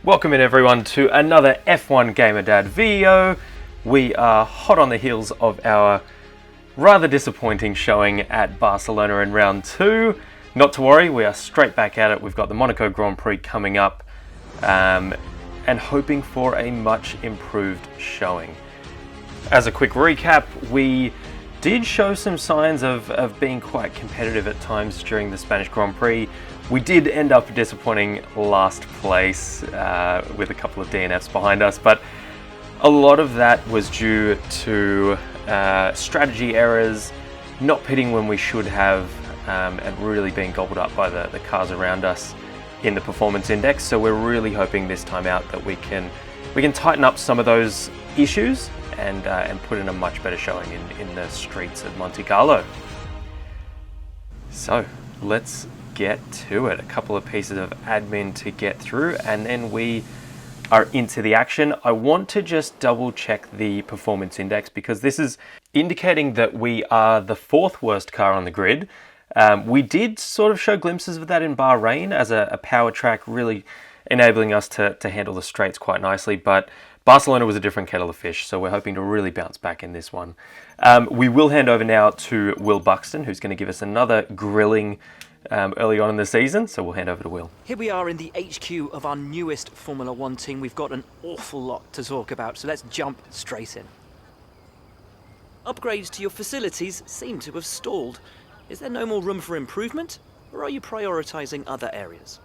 Welcome in everyone to another F1 Gamer Dad video. We are hot on the heels of our rather disappointing showing at Barcelona in round 2. Not to worry, we are straight back at it. We've got the Monaco Grand Prix coming up and hoping for a much improved showing. As a quick recap, we did show some signs of being quite competitive at times during the Spanish Grand Prix. We did end up disappointing last place with a couple of DNFs behind us, but a lot of that was due to strategy errors, not pitting when we should have, and really being gobbled up by the cars around us in the performance index. So we're really hoping this time out that we can tighten up some of those issues and put in a much better showing in the streets of Monte Carlo. So let's get to it. A couple of pieces of admin to get through and then we are into the action. I want to just double check the performance index because this is indicating that we are the 4th worst car on the grid. We did sort of show glimpses of that in Bahrain as a power track, really enabling us to handle the straights quite nicely, but Barcelona was a different kettle of fish, so we're hoping to really bounce back in this one. We will hand over now to Will Buxton, who's going to give us another grilling early on in the season, so we'll hand over to Will. Here we are in the HQ of our newest Formula 1 team. We've got an awful lot to talk about, so let's jump straight in. Upgrades to your facilities seem to have stalled. Is there no more room for improvement, or are you prioritising other areas?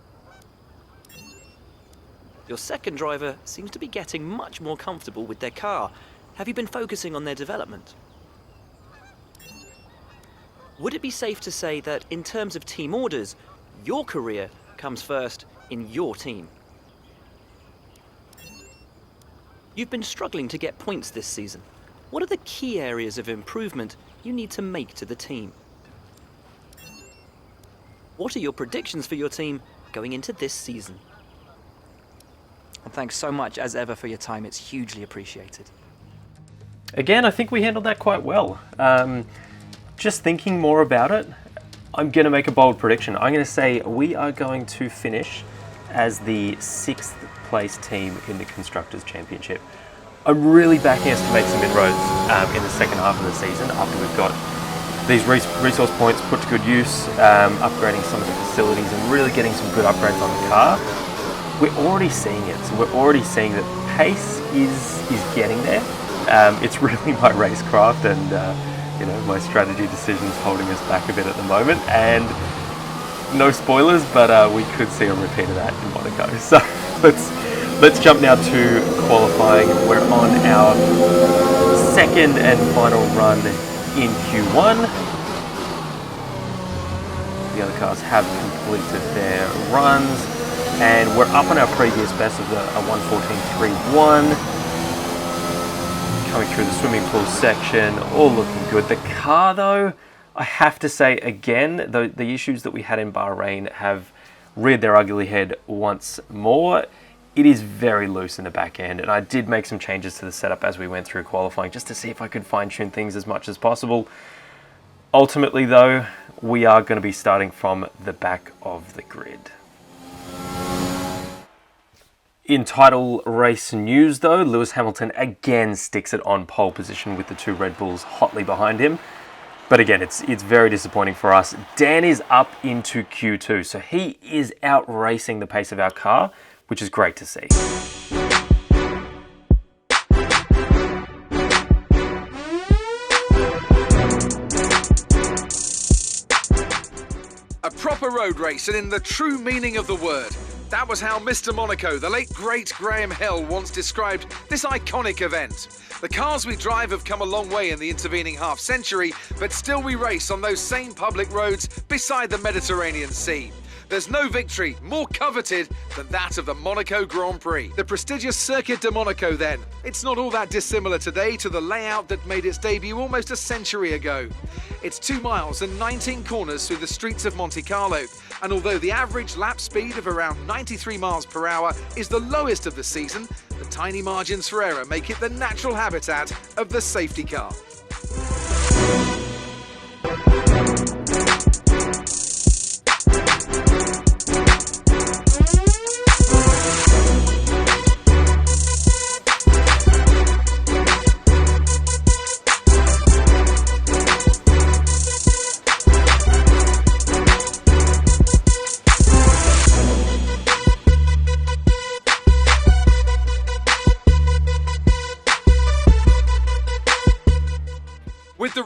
Your second driver seems to be getting much more comfortable with their car. Have you been focusing on their development? Would it be safe to say that in terms of team orders, your career comes first in your team? You've been struggling to get points this season. What are the key areas of improvement you need to make to the team? What are your predictions for your team going into this season? And thanks so much, as ever, for your time. It's hugely appreciated. Again, I think we handled that quite well. Just thinking more about it, I'm going to make a bold prediction. I'm going to say we are going to finish as the 6th place team in the Constructors' Championship. I'm really backing us to make some inroads in the second half of the season after we've got these resource points put to good use, upgrading some of the facilities and really getting some good upgrades on the car. We're already seeing it, so we're already seeing that pace is getting there. It's really my racecraft and my strategy decisions holding us back a bit at the moment, and no spoilers, but we could see a repeat of that in Monaco. So let's jump now to qualifying. We're on our second and final run in Q1. The other cars have completed their runs, and we're up on our previous best of a 1:14.31. Coming through the swimming pool section, all looking good. The car though, I have to say again, the issues that we had in Bahrain have reared their ugly head once more. It is very loose in the back end, and I did make some changes to the setup as we went through qualifying just to see if I could fine tune things as much as possible. Ultimately though, we are going to be starting from the back of the grid. In title race news though, Lewis Hamilton again sticks it on pole position with the 2 Red Bulls hotly behind him. But again, it's very disappointing for us. Dan is up into Q2, so he is outracing the pace of our car, which is great to see. A proper road race, and in the true meaning of the word. That was how Mr. Monaco, the late great Graham Hill, once described this iconic event. The cars we drive have come a long way in the intervening half-century, but still we race on those same public roads beside the Mediterranean Sea. There's no victory more coveted than that of the Monaco Grand Prix. The prestigious Circuit de Monaco then. It's not all that dissimilar today to the layout that made its debut almost a century ago. It's 2 miles and 19 corners through the streets of Monte Carlo, and although the average lap speed of around 93 miles per hour is the lowest of the season, the tiny margins for error make it the natural habitat of the safety car.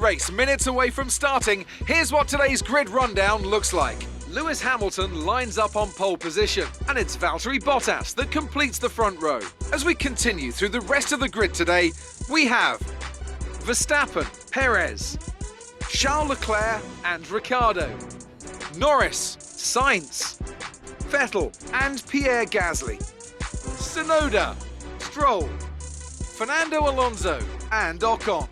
race, minutes away from starting, here's what today's grid rundown looks like. Lewis Hamilton lines up on pole position, and it's Valtteri Bottas that completes the front row. As we continue through the rest of the grid today, we have Verstappen, Perez, Charles Leclerc and Ricciardo, Norris, Sainz, Vettel and Pierre Gasly, Tsunoda, Stroll, Fernando Alonso and Ocon,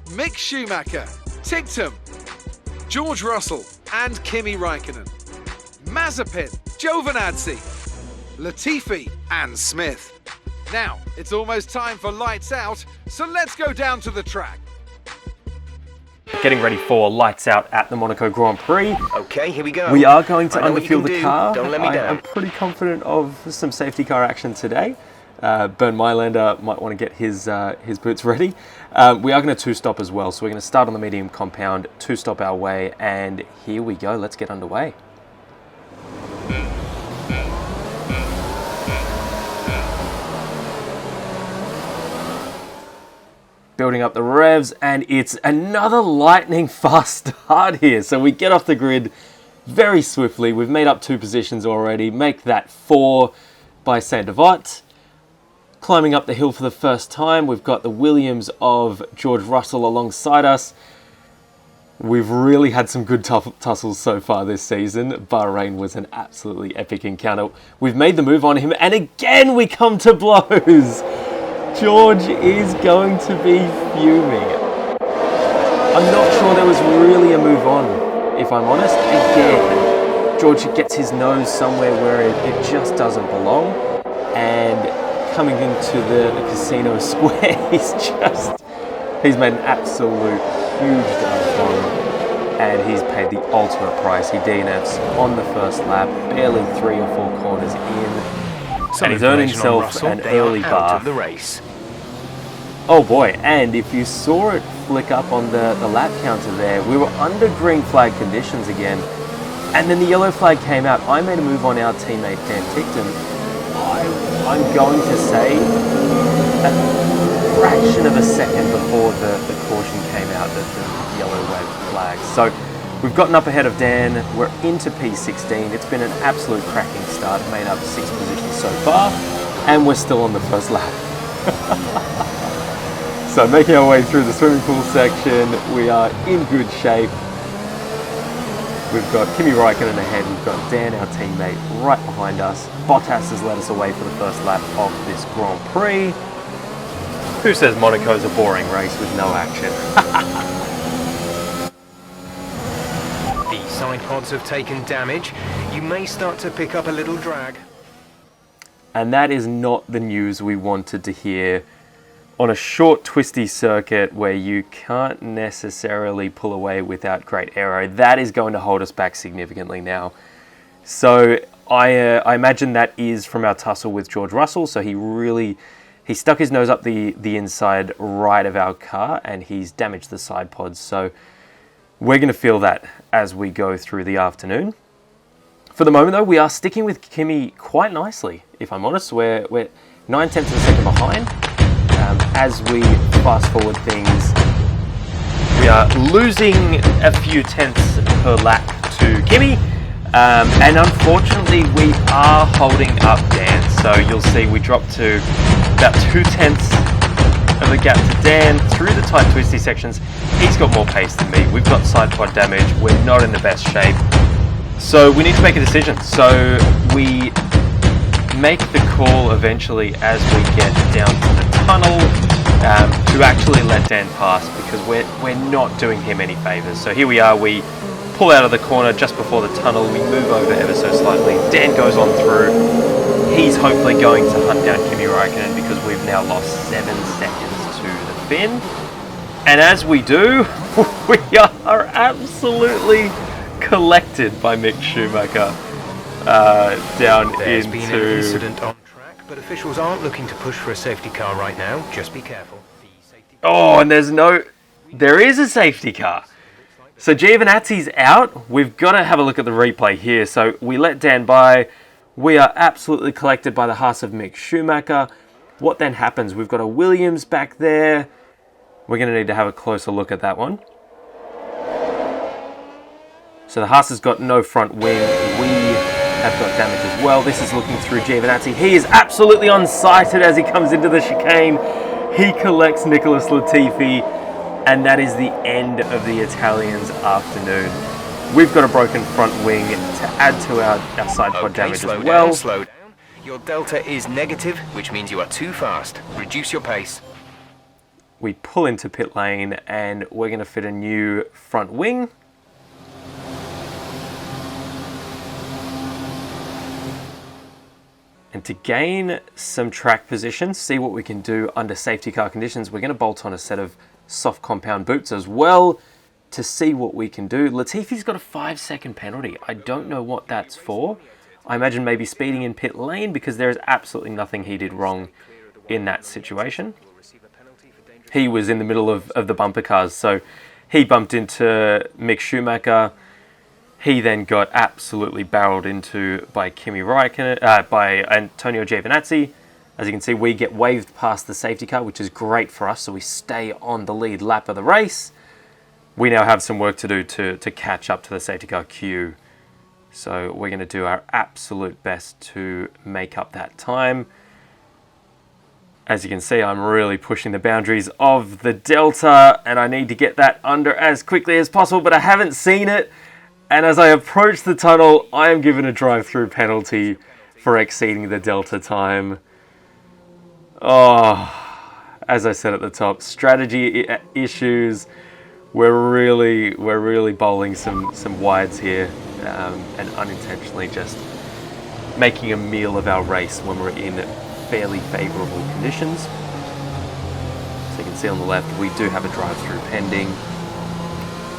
Mick Schumacher, Tictum, George Russell and Kimi Raikkonen, Mazepin, Giovinazzi, Latifi and Smith. Now, it's almost time for lights out, so let's go down to the track. Getting ready for lights out at the Monaco Grand Prix. Okay, here we go. We are going to underfuel the do. car. Don't let me down. I'm pretty confident of some safety car action today. Bernd Mailander might want to get his boots ready. We are going to two-stop as well, so we're going to start on the medium compound, two-stop our way, and here we go. Let's get underway. Building up the revs, and it's another lightning fast start here. So we get off the grid very swiftly. We've made up 2 positions already. Make that 4 by Saint-Devote. Climbing up the hill for the first time, we've got the Williams of George Russell alongside us. We've really had some good tussles so far this season. Bahrain was an absolutely epic encounter. We've made the move on him, and again we come to blows. George is going to be fuming. I'm not sure there was really a move on, if I'm honest. Again, George gets his nose somewhere where it just doesn't belong, and coming into the casino square, he's made an absolute huge dive bomb, and he's paid the ultimate price. He DNFs on the first lap, barely 3 or 4 corners in. And he's earned himself an early bar. The race. Oh boy, and if you saw it flick up on the lap counter there, we were under green flag conditions again, and then the yellow flag came out. I made a move on our teammate Dan Ticton. I'm going to say a fraction of a second before the caution came out, the yellow flag. So we've gotten up ahead of Dan, we're into P16, it's been an absolute cracking start, made up 6 positions so far, and we're still on the first lap. So making our way through the swimming pool section, we are in good shape. We've got Kimi Raikkonen ahead, we've got Dan, our teammate, right behind us. Bottas has led us away for the first lap of this Grand Prix. Who says Monaco's a boring race with no action? The side pods have taken damage. You may start to pick up a little drag. And that is not the news we wanted to hear on a short twisty circuit where you can't necessarily pull away without great aero. That is going to hold us back significantly now. So I imagine that is from our tussle with George Russell. So he stuck his nose up the inside right of our car, and he's damaged the side pods. So we're going to feel that as we go through the afternoon. For the moment though, we are sticking with Kimi quite nicely. If I'm honest, we're 9/10 of a second behind. As we fast forward things, we are losing a few tenths per lap to Kimi, and unfortunately we are holding up Dan. So you'll see we dropped to about 2/10 of the gap to Dan through the tight twisty sections. He's got more pace than me. We've got side pod damage. We're not in the best shape. So we need to make a decision. So we make the call eventually as we get down to the tunnel to actually let Dan pass, because we're not doing him any favours. So here we are, we pull out of the corner just before the tunnel, we move over ever so slightly, Dan goes on through, he's hopefully going to hunt down Kimi Raikkonen because we've now lost 7 seconds to the Finn, and as we do, we are absolutely collected by Mick Schumacher down There's into... been an incident on track, but officials aren't looking to push for a safety car right now. Just be careful. Oh, and there is a safety car. So Giovinazzi's out. We've got to have a look at the replay here. So we let Dan by. We are absolutely collected by the Haas of Mick Schumacher. What then happens? We've got a Williams back there. We're going to need to have a closer look at that one. So the Haas has got no front wing. We have got damage as well. This is looking through Giovinazzi. He is absolutely unsighted as he comes into the chicane. He collects Nicholas Latifi, and that is the end of the Italians' afternoon. We've got a broken front wing to add to our side pod damage as well. Slow down. Your delta is negative, which means you are too fast. Reduce your pace. We pull into pit lane, and we're going to fit a new front wing. And to gain some track position, see what we can do under safety car conditions, we're going to bolt on a set of soft compound boots as well to see what we can do. Latifi's got a 5-second penalty. I don't know what that's for. I imagine maybe speeding in pit lane, because there is absolutely nothing he did wrong in that situation. He was in the middle of the bumper cars, so he bumped into Mick Schumacher. He then got absolutely barreled into by Kimi Räikkönen, by Antonio Giovinazzi. As you can see, we get waved past the safety car, which is great for us, so we stay on the lead lap of the race. We now have some work to do to catch up to the safety car queue. So we're going to do our absolute best to make up that time. As you can see, I'm really pushing the boundaries of the delta, and I need to get that under as quickly as possible, but I haven't seen it. And as I approach the tunnel, I am given a drive-through penalty for exceeding the delta time. Oh, as I said at the top, strategy issues. We're really bowling some wides here, and unintentionally just making a meal of our race when we're in fairly favourable conditions. So you can see on the left, we do have a drive-through pending.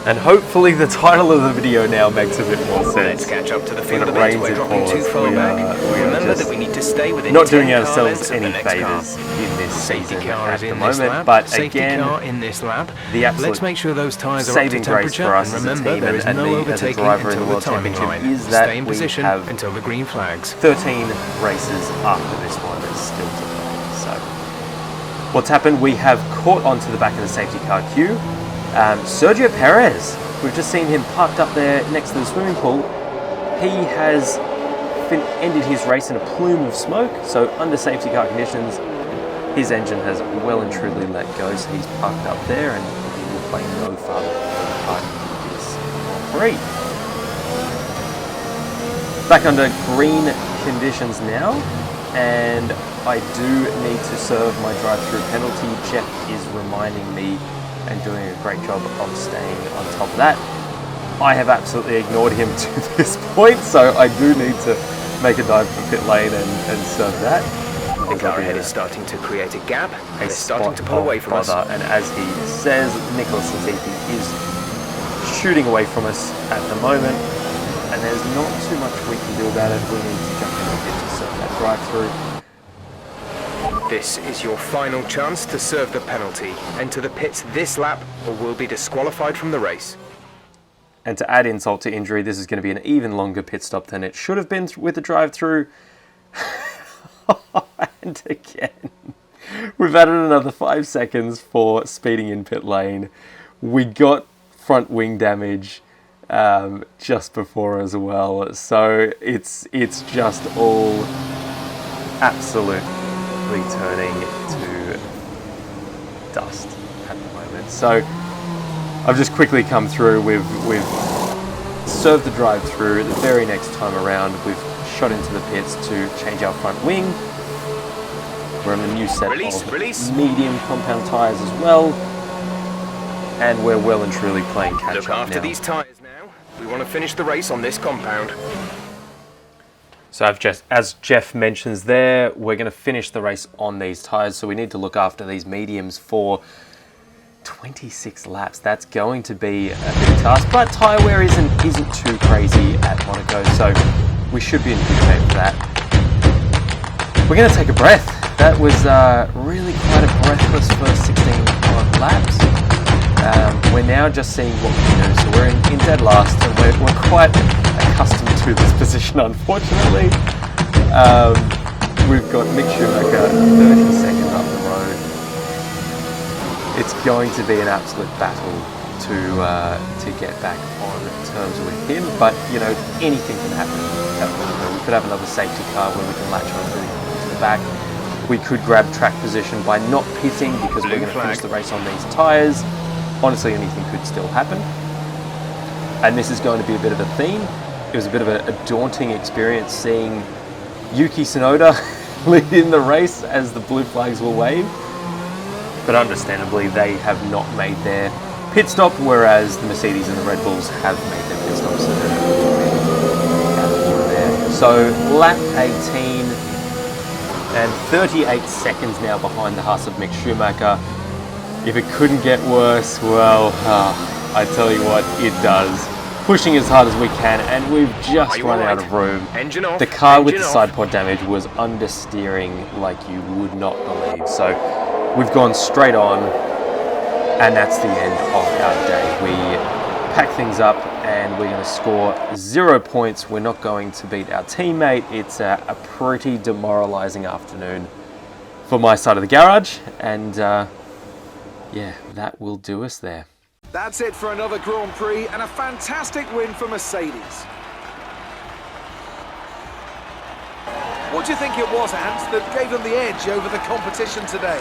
And hopefully the title of the video now makes a bit more sense. Let's catch up to the field When of it it. rains, We're it dropping pours. too far back. Remember that we need to stay within Not 10 doing car ourselves lengths of the any next car. favours in this Safety season car at is the in this moment, lap. but Safety again, car in this lap. the absolute Let's make sure those tyres are up to saving grace temperature. for us And as a remember, team there is and no me as a overtaking driver in the until the World timing Championship line. is that Stay in we position have until the green flags. 13 races after this one is still to play. So what's happened, we have caught onto the back of the safety car queue. Sergio Perez, we've just seen him parked up there next to the swimming pool. He has ended his race in a plume of smoke, so under safety car conditions, his engine has well and truly let go, so he's parked up there and he will play no further part of this Prix. Back under green conditions now, and I do need to serve my drive-through penalty. Jeff is reminding me and doing a great job of staying on top of that. I have absolutely ignored him to this point, so I do need to make a dive for pit lane and serve that. The car ahead is starting to create a gap. They're starting to pull away from us. And as he says, Nicholas Latifi is shooting away from us at the moment, and there's not too much we can do about it. We need to jump in a bit to serve that drive-through. This is your final chance to serve the penalty. Enter the pits this lap or will be disqualified from the race. And to add insult to injury, this is going to be an even longer pit stop than it should have been with the drive-through. And again, we've added another 5 seconds for speeding in pit lane. We got front wing damage just before as well. So it's just all absolutely turning to dust at the moment. So I've just quickly come through. We've served the drive-through. The very next time around, we've shot into the pits to change our front wing. We're on a new set of medium compound tyres as well, and we're well and truly playing catch-up Look after now. these tyres now. We want to finish the race on this compound. So as Jeff mentions there, we're going to finish the race on these tyres, so we need to look after these mediums for 26 laps. That's going to be a big task, but tyre wear isn't too crazy at Monaco, so we should be in good shape for that. We're going to take a breath. That was really quite a breathless first 16 laps. We're now just seeing what we can do. So we're in dead last, and we're quite accustomed to this position, unfortunately. We've got Mick Schumacher 32nd up the road. It's going to be an absolute battle to get back on terms with him. But you know, anything can happen at Monaco. We could have another safety car where we can latch onto the back. We could grab track position by not pitting because we're going to finish the race on these tyres. Honestly, anything could still happen. And this is going to be a bit of a theme. It was a bit of a daunting experience seeing Yuki Tsunoda lead in the race as the blue flags were waved. But understandably, they have not made their pit stop, whereas the Mercedes and the Red Bulls have made their pit stops. So lap 18 and 38 seconds now behind the Haas of Mick Schumacher. If it couldn't get worse, well, I tell you what, it does. Pushing as hard as we can, and we've just run out of room. Engine off. The car with the side pod damage was understeering like you would not believe. So we've gone straight on, and that's the end of our day. We pack things up, and we're going to score 0 points. We're not going to beat our teammate. It's a pretty demoralizing afternoon for my side of the garage, and yeah, that will do us there. That's it for another Grand Prix and a fantastic win for Mercedes. What do you think it was, Ant, that gave them the edge over the competition today?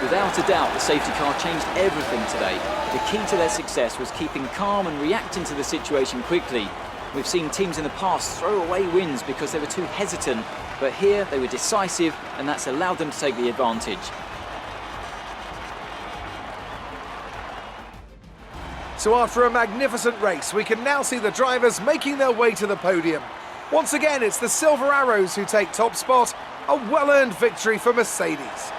Without a doubt, the safety car changed everything today. The key to their success was keeping calm and reacting to the situation quickly. We've seen teams in the past throw away wins because they were too hesitant, but here they were decisive, and that's allowed them to take the advantage. So after a magnificent race, we can now see the drivers making their way to the podium. Once again, it's the Silver Arrows who take top spot, a well-earned victory for Mercedes.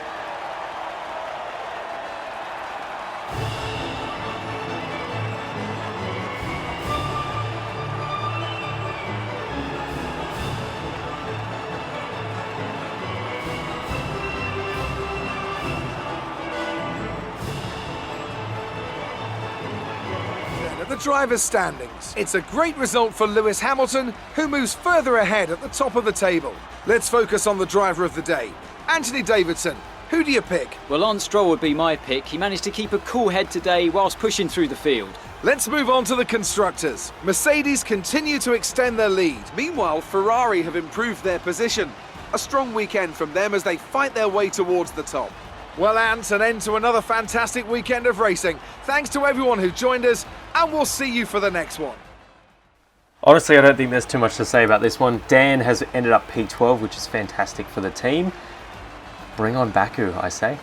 The drivers' standings. It's a great result for Lewis Hamilton, who moves further ahead at the top of the table. Let's focus on the driver of the day. Anthony Davidson, who do you pick? Well, Lance Stroll would be my pick. He managed to keep a cool head today whilst pushing through the field. Let's move on to the constructors. Mercedes continue to extend their lead. Meanwhile, Ferrari have improved their position. A strong weekend from them as they fight their way towards the top. Well, Ant, an end to another fantastic weekend of racing. Thanks to everyone who joined us, and we'll see you for the next one. Honestly, I don't think there's too much to say about this one. Dan has ended up P12, which is fantastic for the team. Bring on Baku, I say.